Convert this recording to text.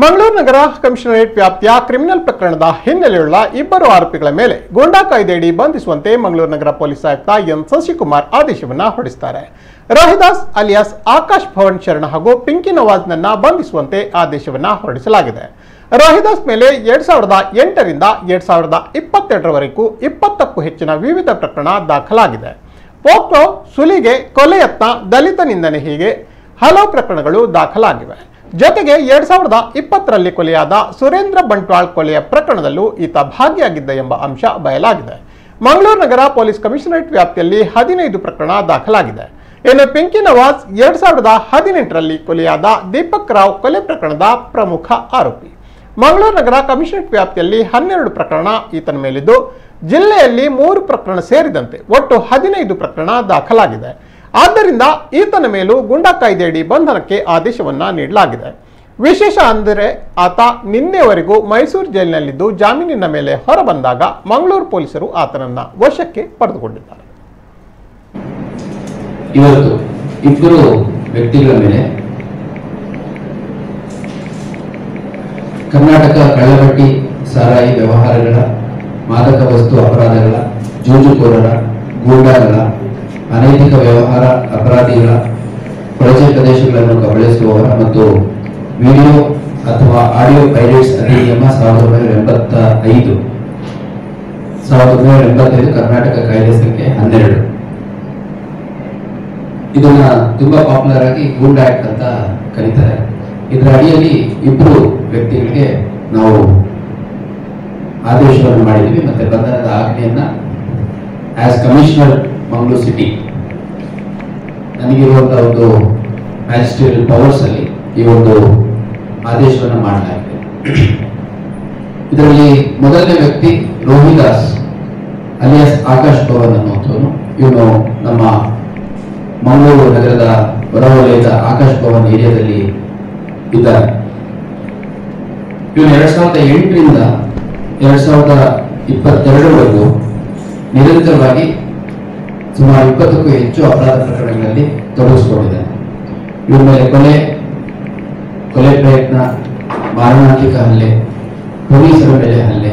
ಮಂಗಳೂರು ನಗರ commissionerate ವ್ಯಾಪ್ತಿಯ criminal ಪ್ರಕರಣದ ಹಿನ್ನೆಲೆಯುಳ್ಳ ಇಬ್ಬರು ಆರೋಪಿಗಳ ಮೇಲೆ ಗೂಂಡಾ ಕಾಯ್ದೆಯಡಿ ಬಂಧಿಸುವಂತೆ ಮಂಗಳೂರು ನಗರ ಪೊಲೀಸ್ ಆಯುಕ್ತ ಎನ್ ಶಶಿಕುಮಾರ್ ಆದೇಶವನ್ನು ಹೊರಡಿಸಿದ್ದಾರೆ. ರಹಿದಾಸ್ ಅಲಿಯಾಸ್ ಆಕಾಶ್ ಭವನ್ ಶರಣ ಹಾಗೂ ಪಿಂಕಿ ನವಾಜ್ನನ್ನ ಬಂಧಿಸುವಂತೆ ಆದೇಶವನ್ನು ಹೊರಡಿಸಲಾಗಿದೆ. ರಹಿದಾಸ್ ಮೇಲೆ 2008 ರಿಂದ 2022 20ಕ್ಕೂ ಹೆಚ್ಚಿನ ವಿವಿಧ ಪ್ರಕರಣ ದಾಖಲಾಗಿದೆ. ಪೋಕ್ಸೋ, ಸುಲಿಗೆ, ಕೊಲೆ ಯತ್ನ, ದಲಿತ ನಿಂದನೆ ಹೀಗೆ ಹಲವು ಪ್ರಕರಣಗಳು ದಾಖಲಾಗಿವೆ. ಜೊತೆಗೆ 2020ರಲ್ಲಿ ಕೊಲೆಯಾದ ಸುರೇಂದ್ರ ಬಂಟ್ವಾಳ್ ಕೊಲೆಯ ಪ್ರಕರಣದಲ್ಲೂ ಈತ ಭಾಗಿಯಾಗಿದ್ದ ಎಂಬ ಅಂಶ ಬಯಲಾಗಿದೆ. ಮಂಗಳೂರು ನಗರ ಪೊಲೀಸ್ ಕಮಿಷನರೇಟ್ ವ್ಯಾಪ್ತಿಯಲ್ಲಿ 15 ಪ್ರಕರಣ ದಾಖಲಾಗಿದೆ. ಇನ್ನು ಪಿಂಕಿ ನವಾಜ್ 2018ರಲ್ಲಿ ಕೊಲೆಯಾದ ದೀಪಕ್ ರಾವ್ ಕೊಲೆ ಪ್ರಕರಣದ ಪ್ರಮುಖ ಆರೋಪಿ. ಮಂಗಳೂರು ನಗರ ಕಮಿಷನರೇಟ್ ವ್ಯಾಪ್ತಿಯಲ್ಲಿ 12 ಪ್ರಕರಣ ಈತನ ಮೇಲಿದ್ದು, ಜಿಲ್ಲೆಯಲ್ಲಿ 3 ಪ್ರಕರಣ ಸೇರಿದಂತೆ ಒಟ್ಟು 15 ಪ್ರಕರಣ ದಾಖಲಾಗಿದೆ. ಆದ್ದರಿಂದ ಈತನ ಮೇಲೂ ಗೂಂಡಾ ಕಾಯ್ದೆಯಡಿ ಬಂಧನಕ್ಕೆ ಆದೇಶವನ್ನ ನೀಡಲಾಗಿದೆ. ವಿಶೇಷ ಅಂದರೆ ಆತ ನಿನ್ನೆವರೆಗೂ ಮೈಸೂರು ಜೈಲಿನಲ್ಲಿದ್ದು ಜಾಮೀನಿನ ಮೇಲೆ ಹೊರಬಂದಾಗ ಮಂಗಳೂರು ಪೊಲೀಸರು ಆತನನ್ನ ವಶಕ್ಕೆ ಪಡೆದುಕೊಂಡಿದ್ದಾರೆ. ಇವತ್ತು ಇಬ್ಬರು ವ್ಯಕ್ತಿಗಳ ಮೇಲೆ ಕರ್ನಾಟಕ ಕಳ್ಳಬಟ್ಟಿ ಸಾರಾಯಿ ವ್ಯವಹಾರಗಳ, ಮಾದಕ ವಸ್ತು ಅಪರಾಧಗಳ, ಜೂಜುಕೋರರ, ಗೂಂಡಾಗಳ, ಅನೈತಿಕ ವ್ಯವಹಾರ ಅಪರಾಧಿಗಳ, ಕೊಳಚೆ ಪ್ರದೇಶಗಳನ್ನು ಕಬಳಿಸುವವರ ಮತ್ತು ವಿಡಿಯೋ ಅಥವಾ ಆಡಿಯೋ ಪೈರೇಟ್ಸ್ ಅಧಿನಿಯಮ 1985 ಕರ್ನಾಟಕ ಕಾಯ್ದೆ ಸಂಖ್ಯೆ 12. ಇದನ್ನ ತುಂಬಾ ಪಾಪ್ಯುಲರ್ ಆಗಿ ಗೂಂಡಾ ಆಕ್ಟ್ ಅಂತ ಕರೀತಾರೆ. ಇದರ ಅಡಿಯಲ್ಲಿ ಇಬ್ಬರು ವ್ಯಕ್ತಿಗಳಿಗೆ ನಾವು ಆದೇಶವನ್ನು ಮಾಡಿದ್ವಿ ಮತ್ತೆ ಬಂಧನದ ಆಜ್ಞೆಯನ್ನ ಆಸ್ ಕಮಿಷನರ್ ಮಂಗಳೂರು ಸಿಟಿ ನನಗಿರುವಂತಹ ಒಂದು ಮ್ಯಾಜಿಸ್ಟ್ರೇರಿಯಲ್ ಪವರ್ಸ್ ಅಲ್ಲಿ ಈ ಒಂದು ಆದೇಶವನ್ನು ಮಾಡಲಾಗಿದೆ. ಇದರಲ್ಲಿ ಮೊದಲನೇ ವ್ಯಕ್ತಿ ರೋಹಿದಾಸ್ ಅಲಿಯಾಸ್ ಆಕಾಶ್ ಭವನ್ ಅನ್ನುವಂಥವನು. ಇವನು ನಮ್ಮ ಮಂಗಳೂರು ನಗರದ ಹೊರವಲಯದ ಆಕಾಶ್ ಭವನ್ ಏರಿಯಾದಲ್ಲಿ ಇದ್ದಾರೆ. ಇವನು 2008 ರಿಂದ 2022 ನಿರಂತರವಾಗಿ ಸುಮಾರು 20ಕ್ಕೂ ಹೆಚ್ಚು ಅಪರಾಧ ಪ್ರಕರಣಗಳಲ್ಲಿ ತೊಡಗಿಸಿಕೊಂಡಿದ್ದಾನೆ. ಇವರ ಮೇಲೆ ಕೊಲೆ ಪ್ರಯತ್ನ, ಮಾರಣಾಂತಿಕ ಹಲ್ಲೆ, ಪೊಲೀಸರ ಮೇಲೆ ಹಲ್ಲೆ,